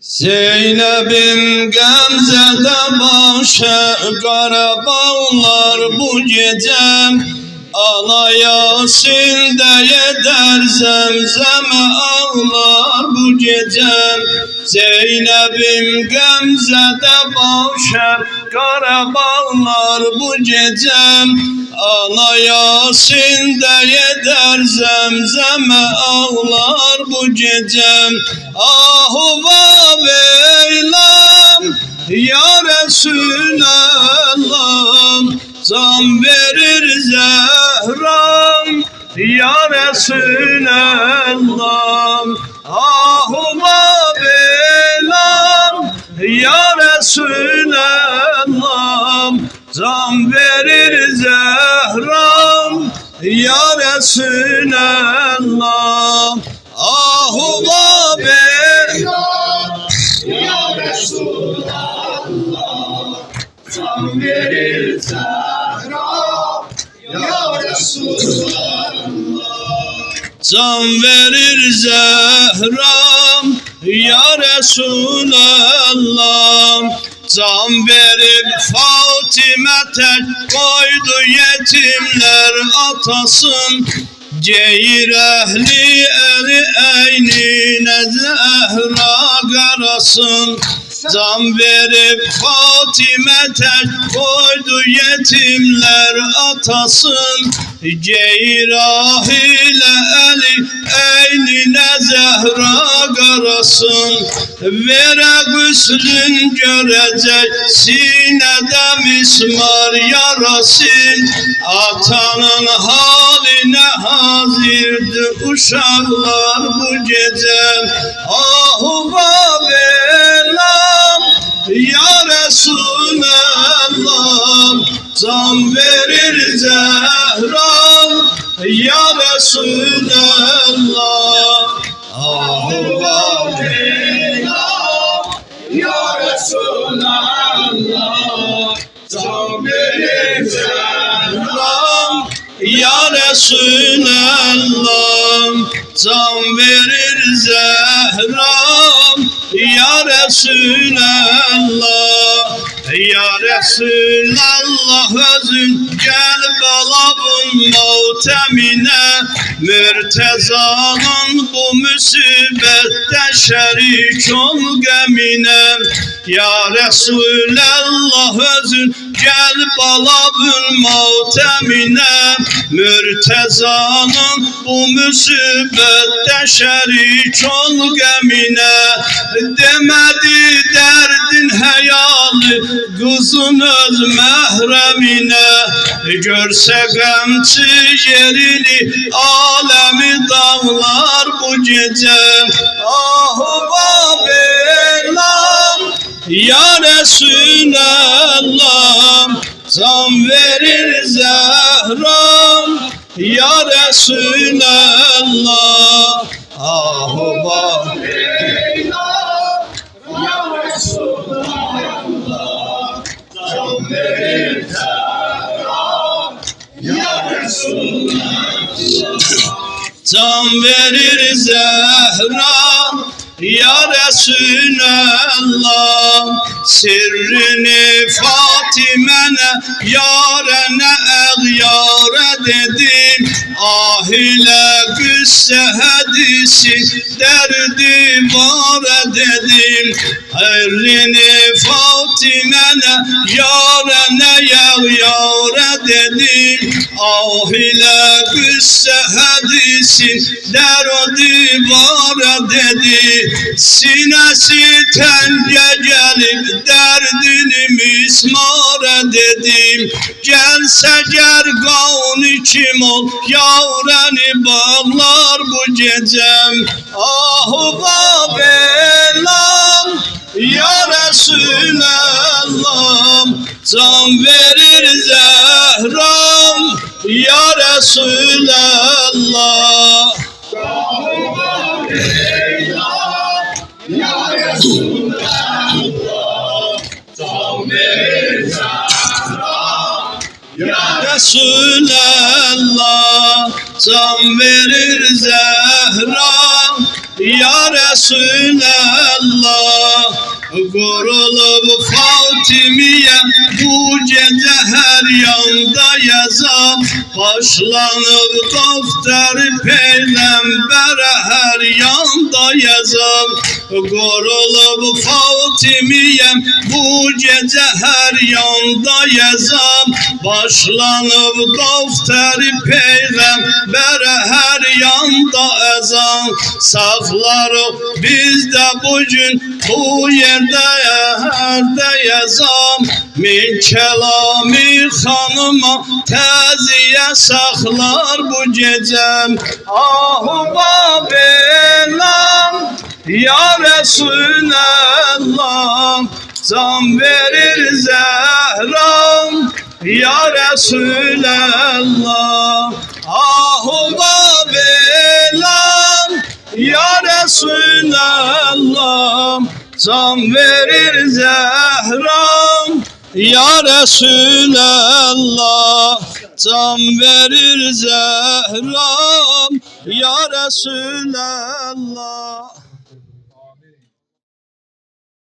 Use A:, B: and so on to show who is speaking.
A: Zeynep'im Gamze'de başa kara bağlar bu gecem. Ana Yasin'de yeder zemzeme ağlar bu gecem. Zeynep'im Gamze'de başa kara bağlar bu gecem. Ana Yasin'de yeder zemzeme ağlar bu gecem. Ahu Beylam ya Resulallah, can verir Zehram ya Resulallah. Ahu Beylam ya Resulallah, can verir Zehram ya Resulallah. Ahu Beylam ya Resulallah, can verir Zehram ya Resulallah. Can verir Zehram ya Resulallah. Can verip Fatime tek koydu yetimler atasın. Geyir ehli eli eynine Zehra karasın. Can verip Fatime tek koydu yetimler atasın. Ceyrah ile eli eynine Zehra karasın. Vere güslün görecek sinede mismar yarasın. Atanın haline hazirdi uşaklar bu gece. Ahu Beylam ya Resulallah, can verir Zehram ya Resulallah. Ahu Beylam ya Resulallah, can verir Zehram ya Resulallah. Can verir Zehram ya Resulallah. Ya Resulallah özün gel balabın mavtemine. Mürteza'nın bu musibette şerik ol gemine. Ya Resulallah özün gel balabın mavtemine. Mürteza'nın bu musibette şerik ol gemine. Demedi derdin heyalı kızın öz mehremine. Görse gamçı yerini alemi dağlar bu gece. Ahu Beylam ya Resulallah, can verir Zehram ya Resulallah. Ahu Beylam ya Resulallah, can verir Zehram ya Resulallah. Can verir Zehram ya Resulallah. Sirrini Fatime'ne yarene eğyare dedim. Ah ile güsse hadisi derdi var dedim. Sirrini Fatime'ne yarene eğyare dedim. Ah ile güsse hadisi derdi var dedi. Sinesi tenge gelip derdini mismar dedim. Gelse gergan kim ol yavreni bağlar bu gecem. Ahu Beylam ya Resulallah, can verir Zehram ya Resulallah. Ahu Beylam ya Resulallah, can verir Zehram ya Resulallah. Can verir Zehram ya Resulallah. Korulup Fatimiye bu gece her yanda yazam. Başlanıp defteri peygambere her yanda yazam. Korulup Fatimiye bu gece her yanda yazam. Başlanıp defteri peygambere her yanda ezan. Saklarıq biz de bugün bu yerde yazam. Min kelami hanıma teziye saklar bu gecem. Ahu Babelam ya Resulallah, can verir Zehram ya Resulallah. Ahu Babelam ya Resulallah, can verir Zehram ya Resulallah, can verir Zehram ya Resulallah.